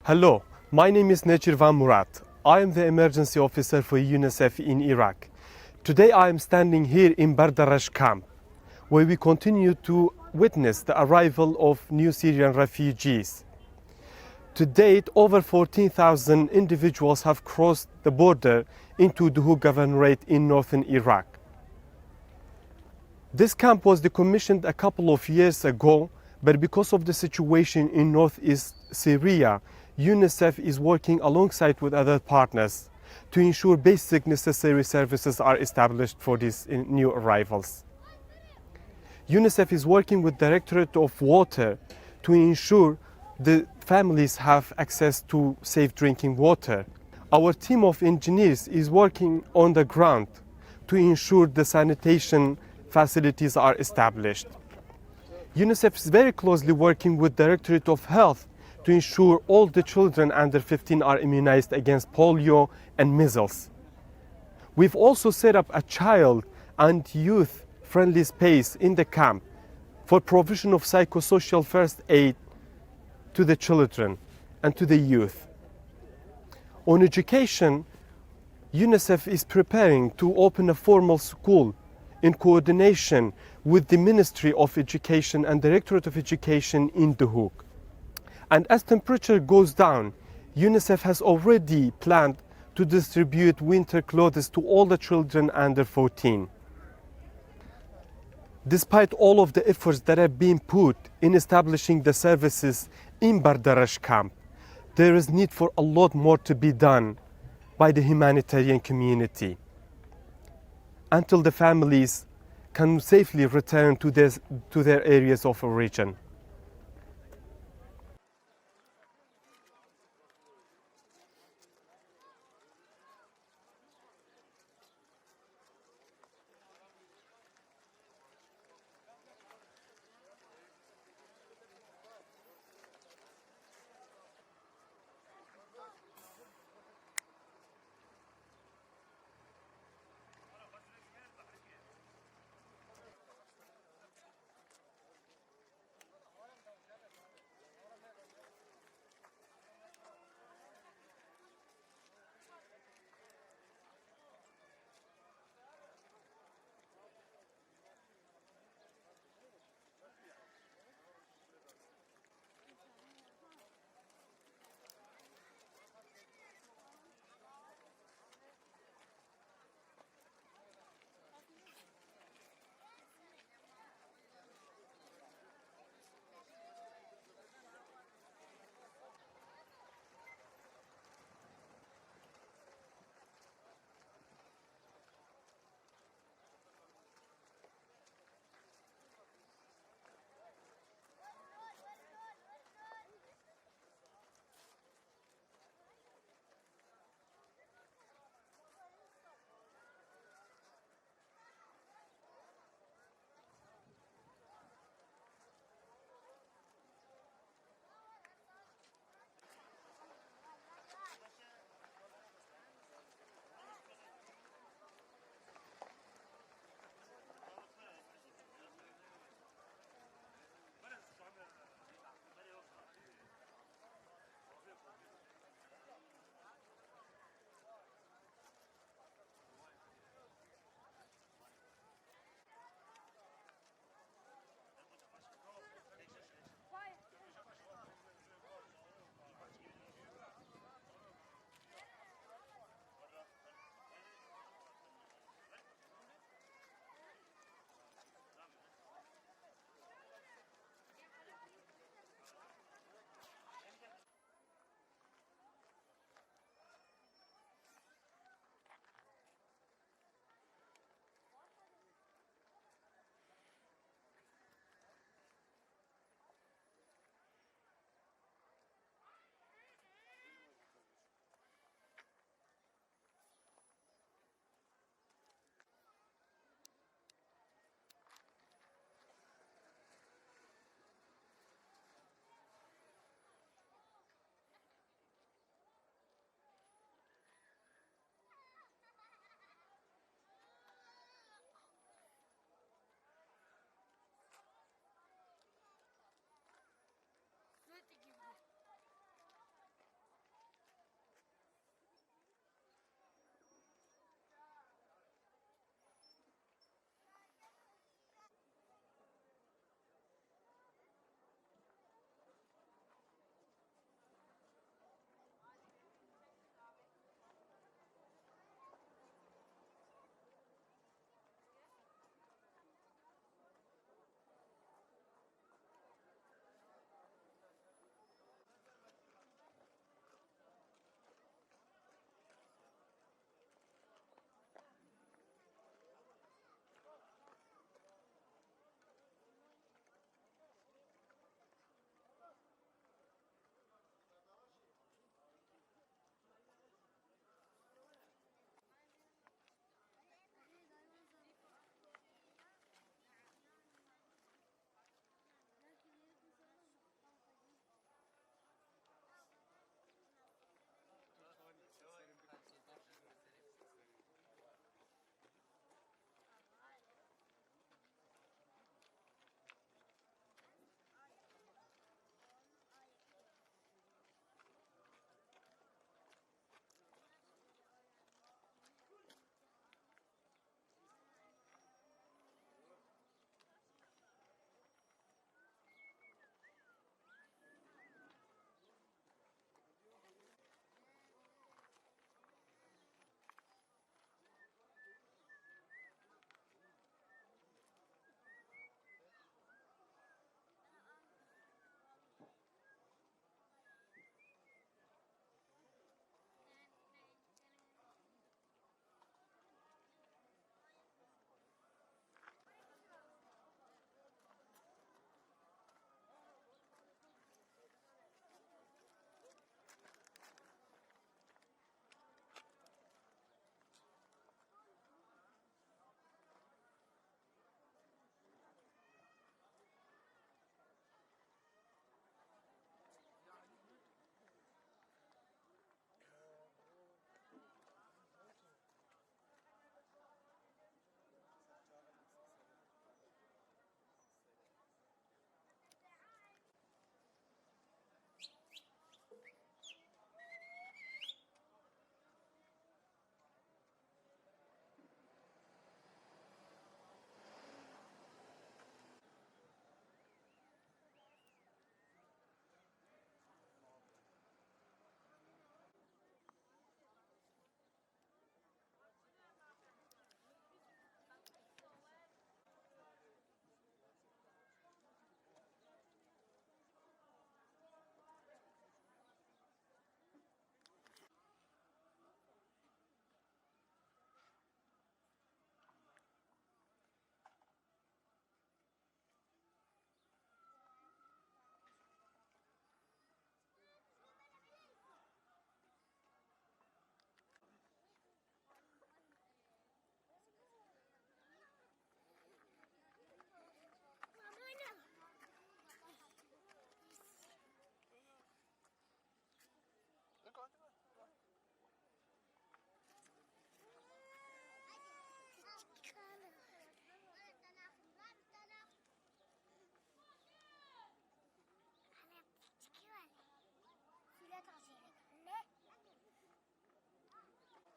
Hello, my name is Necir Van Murat. I am the emergency officer for UNICEF in Iraq. Today I am standing here in Bardarash camp, where we continue to witness the arrival of new Syrian refugees. To date, over 14,000 individuals have crossed the border into Duhok Governorate in northern Iraq. This camp was decommissioned a couple of years ago, but because of the situation in northeast Syria, UNICEF is working alongside with other partners to ensure basic necessary services are established for these new arrivals. UNICEF is working with the Directorate of Water to ensure the families have access to safe drinking water. Our team of engineers is working on the ground to ensure the sanitation facilities are established. UNICEF is very closely working with the Directorate of Health to ensure all the children under 15 are immunized against polio and measles. We've also set up a child and youth-friendly space in the camp for provision of psychosocial first aid to the children and to the youth. On education, UNICEF is preparing to open a formal school in coordination with the Ministry of Education and Directorate of Education in Duhok. And as temperature goes down, UNICEF has already planned to distribute winter clothes to all the children under 14. Despite all of the efforts that have been put in establishing the services in Bardarash camp, there is need for a lot more to be done by the humanitarian community until the families can safely return to their areas of origin.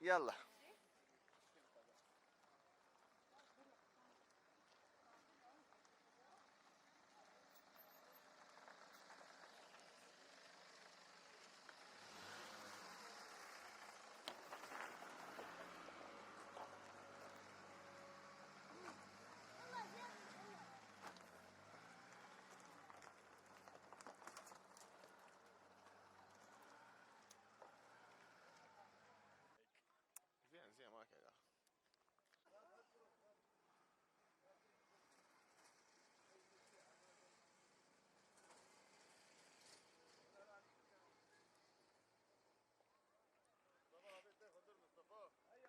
يلا زين زين ما كذا بس او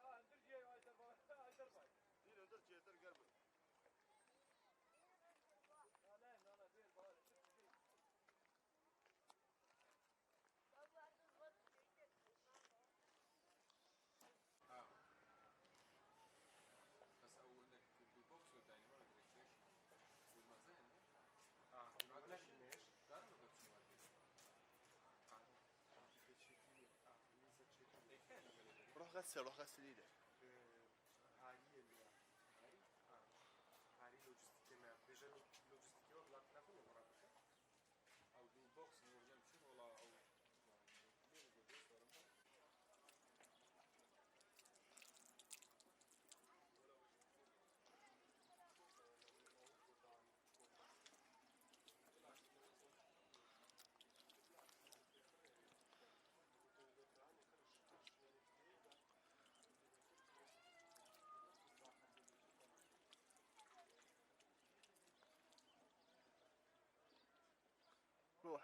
انك بالبوكس ولا يعني ما ادري ايش والمخزن ماشي تعرف ما بتشوف روح غسل روح غسل ايدك هاي هاي لوجستيكي ما بيجا لوجستيكي ولا ناكل ولا او بالبوكس نورجع نشوف ولا او روح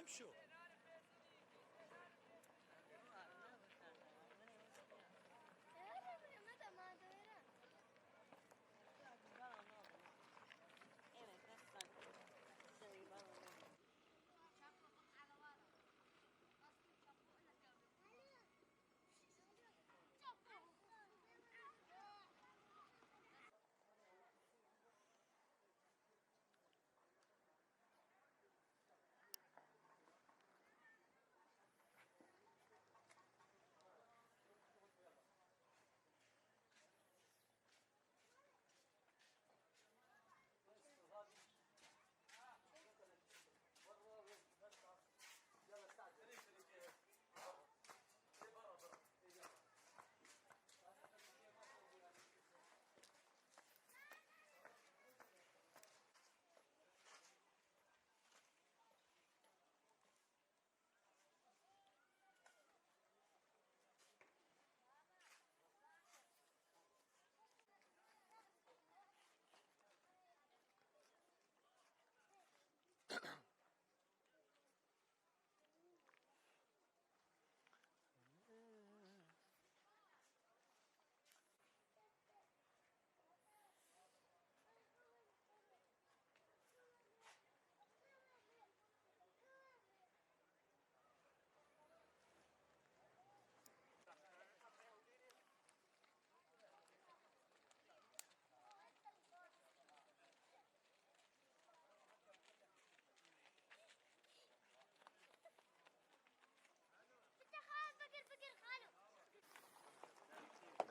امشوا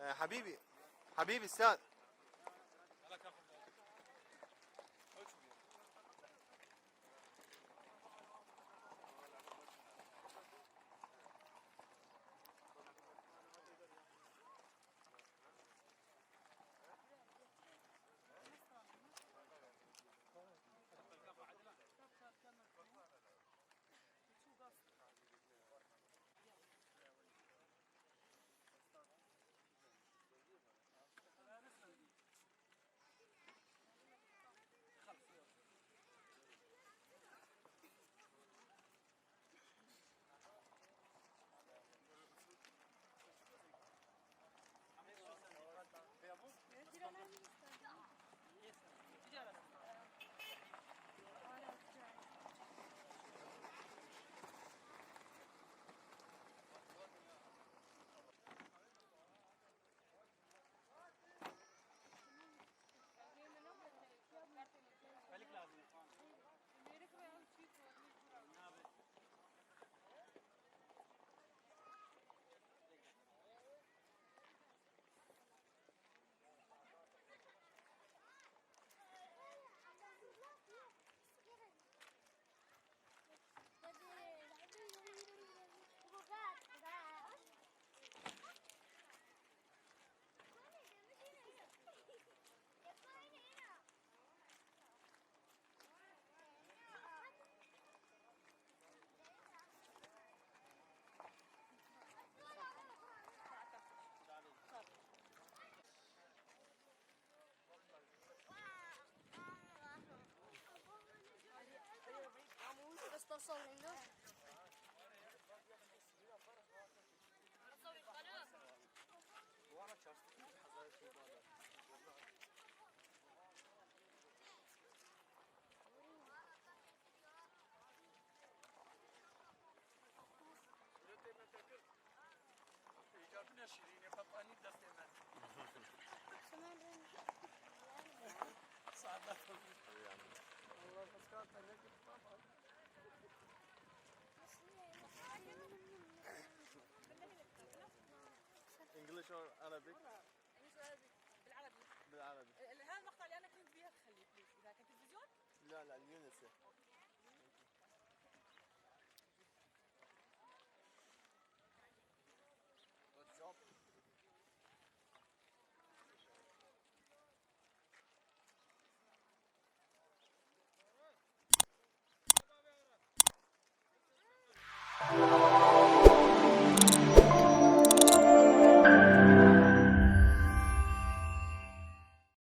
حبيبي حبيبي استاذ. Estou sorrindo. English or Arabic?